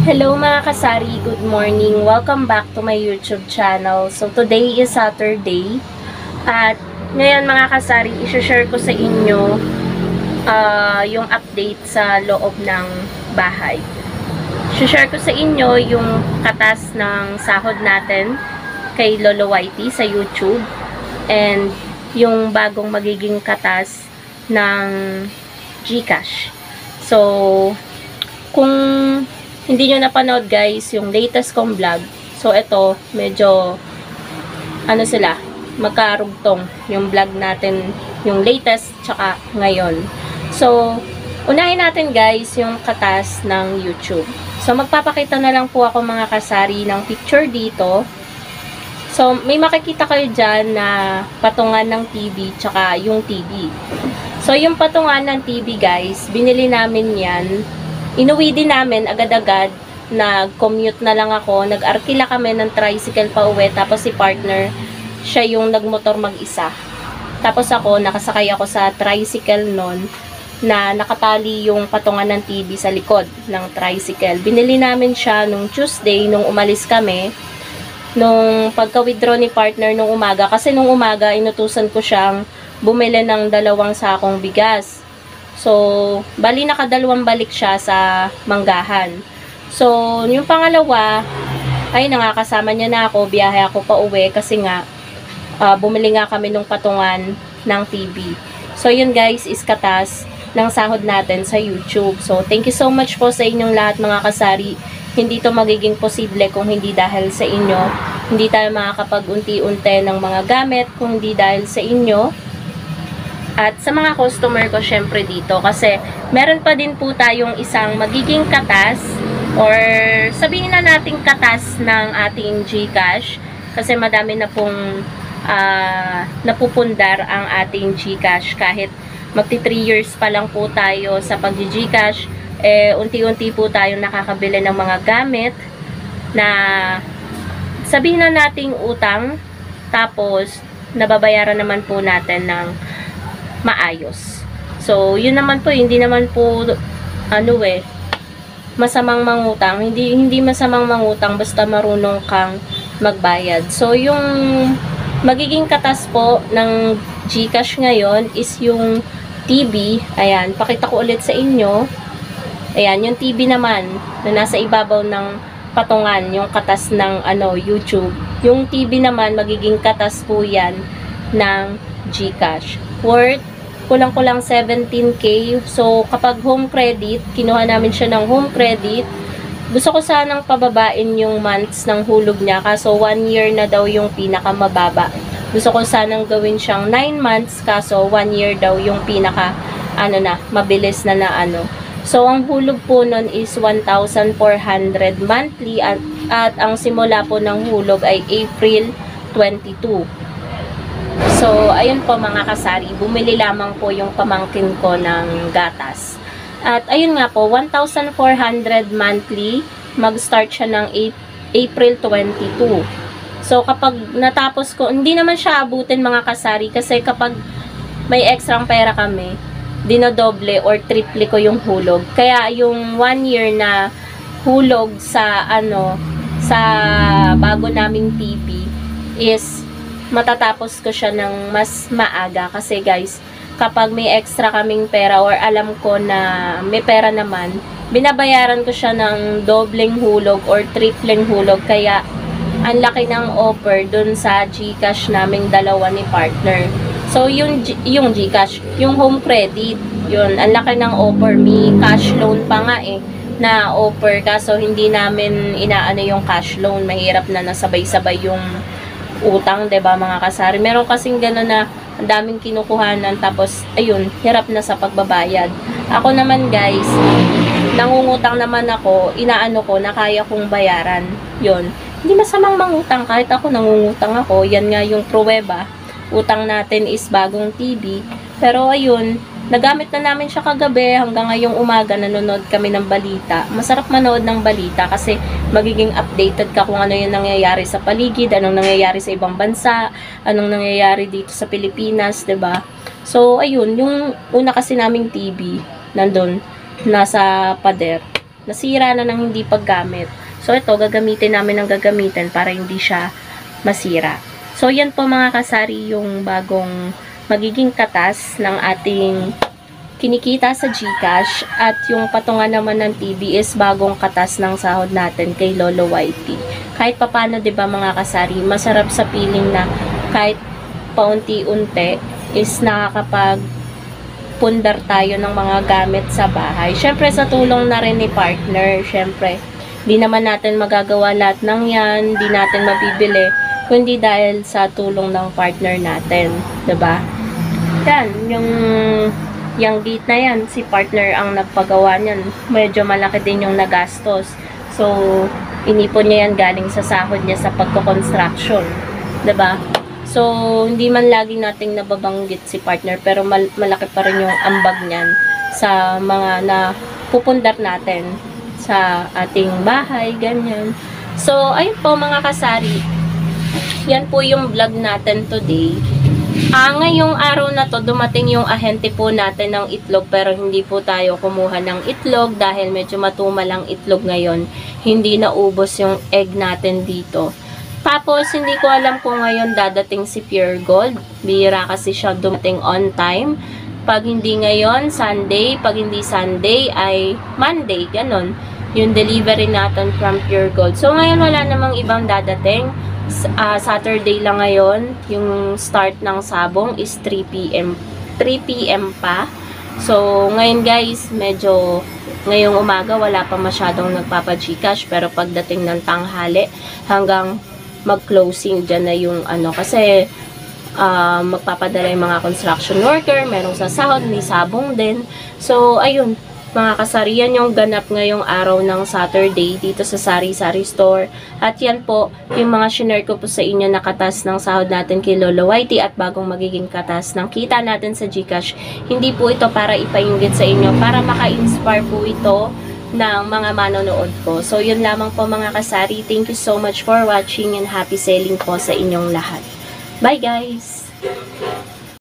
Hello mga kasari, good morning. Welcome back to my YouTube channel. So today is Saturday at ngayon mga kasari, i-share ko sa inyo yung update sa loob ng bahay. I-share ko sa inyo yung katas ng sahod natin kay Lolo Whitey sa YouTube and yung bagong magiging katas ng GCash. So kung hindi nyo napanood guys, yung latest kong vlog. So, ito, medyo, magkarugtong yung vlog natin, yung latest, tsaka ngayon. So, unahin natin guys, yung katas ng YouTube. So, magpapakita na lang po ako mga kasari ng picture dito. So, may makikita kayo dyan na patungan ng TV, tsaka yung TV. So, yung patungan ng TV guys, binili namin yan. Inuwi din namin agad-agad, nag-commute na lang ako, nag-arkila kami ng tricycle pa uwi, tapos si partner, siya yung nagmotor mag-isa. Tapos ako, nakasakay ako sa tricycle nun, na nakatali yung patungan ng TV sa likod ng tricycle. Binili namin siya nung Tuesday, nung umalis kami, nung pagka-withdraw ni partner nung umaga, kasi nung umaga, inutusan ko siyang bumili ng 2 sakong bigas. So, bali nakadalawang balik siya sa manggahan. So, yung pangalawa, ay nakakasama niya na ako, biyahe ako pa uwi kasi nga, bumili nga kami nung patungan ng TV. So, yun guys, is katas ng sahod natin sa YouTube. So, thank you so much po sa inyong lahat mga kasari. Hindi to magiging posible kung hindi dahil sa inyo. Hindi tayo makakapag-unti-unti ng mga gamit kung hindi dahil sa inyo. At sa mga customer ko syempre dito kasi meron pa din po tayong isang magiging katas or sabihin na nating katas ng ating GCash kasi madami na pong napupundar ang ating GCash kahit magti 3 years pa lang po tayo sa pag-GCash unti-unti po tayong nakakabili ng mga gamit na sabihin na nating utang tapos nababayaran naman po natin ng maayos. So, yun naman po, hindi naman po masamang mangutang. Hindi masamang mangutang basta marunong kang magbayad. So, yung magiging katas po ng GCash ngayon is yung TV. Ayan, pakita ko ulit sa inyo. Ayan, yung TV naman na nasa ibabaw ng patungan, yung katas ng YouTube. Yung TV naman, magiging katas po yan ng GCash. Worth kulang-kulang 17K. So, kapag home credit, kinuha namin siya ng home credit. Gusto ko sanang pababain yung months ng hulog niya. Kaso, 1 year na daw yung pinakamababa. Gusto ko sanang gawin siyang 9 months. Kaso, 1 year daw yung mabilis na So, ang hulog po nun is 1,400 monthly. At ang simula po ng hulog ay April 22. So, ayun po mga kasari, bumili lamang po yung pamangkin ko ng gatas. At ayun nga po, 1,400 monthly, mag-start siya ng April 22. So, kapag natapos ko, hindi naman siya abutin mga kasari kasi kapag may extra pera kami, dinodoble or triple ko yung hulog. Kaya yung 1 year na hulog sa sa bago naming TV is matatapos ko siya ng mas maaga kasi guys, kapag may extra kaming pera or alam ko na may pera naman, binabayaran ko siya ng dobleng hulog or tripleng hulog kaya ang laki ng offer dun sa GCash naming dalawa ni partner. So yung GCash, yung home credit, yun, ang laki ng offer, may cash loan pa nga na offer kaso hindi namin inaano yung cash loan, mahirap na nasabay-sabay yung utang, 'di ba mga kasari? Meron kasing gano'n na ang daming kinukuhanan tapos ayun, hirap na sa pagbabayad. Ako naman guys, nangungutang naman ako, inaano ko na kaya kong bayaran. 'Yun. Hindi masamang mangutang kahit ako nangungutang ako. Yan nga yung pruweba. Utang natin is bagong TV. Pero ayun, nagamit na namin siya kagabi hanggang ngayong umaga nanonood kami ng balita. Masarap manood ng balita kasi magiging updated ka kung ano yung nangyayari sa paligid, anong nangyayari sa ibang bansa, anong nangyayari dito sa Pilipinas, 'di ba? So ayun, yung una kasi naming TV nandun nasa pader. nasira na ng hindi paggamit. So, ito, gagamitin namin ng gagamitin para hindi siya masira. So, yan po mga kasari yung bagong magiging katas ng ating kinikita sa GCash, at yung patungan naman ng TV is bagong katas ng sahod natin kay Lolo Whitey. Kahit papano, 'di ba mga kasari, masarap sa piling na kahit paunti-unti is nakakapag pundar tayo ng mga gamit sa bahay. Syempre sa tulong na rin ni partner, syempre di naman natin magagawa lahat ng yan, di natin mabibili, kundi dahil sa tulong ng partner natin, 'di ba? Yan, yung gate na yan, si partner ang nagpagawa niyan. Medyo malaki din yung nagastos. So, inipon niya yan galing sa sahod niya sa pagko-construction, 'di ba? So, hindi man lagi nating nababanggit si partner, pero malaki pa rin yung ambag niyan sa mga na pupundar natin sa ating bahay, ganyan. So, ayun po mga kasari. Yan po yung vlog natin today. Ngayong araw na to, dumating yung ahente po natin ng itlog, pero hindi po tayo kumuha ng itlog dahil medyo matumal ang itlog ngayon. Hindi naubos yung egg natin dito. Tapos, hindi ko alam kung ngayon dadating si Pure Gold. Bihira kasi siya dumating on time. Pag hindi ngayon, Sunday. Pag hindi Sunday, ay Monday. Ganon. Yung delivery natin from Pure Gold. So, ngayon wala namang ibang dadating. Saturday lang ngayon. Yung start ng sabong is 3 p.m. 3 p.m. pa. So, ngayon guys, medyo ngayong umaga wala pa masyadong nagpapa-GCash, pero pagdating ng tanghali hanggang mag-closing dyan na yung kasi magpapadala yung mga construction worker, merong sasahod, may sabong din. So, ayun, mga kasarian yung ganap ngayong araw ng Saturday dito sa Sari-Sari Store. At yan po, yung mga shinare ko po sa inyo na katas ng sahod natin kay Lolo Whitey at bagong magiging katas ng kita natin sa GCash. Hindi po ito para ipainggit sa inyo, para maka-inspire po ito ng mga manonood ko. So, yun lamang po mga kasari. Thank you so much for watching and happy selling po sa inyong lahat. Bye guys!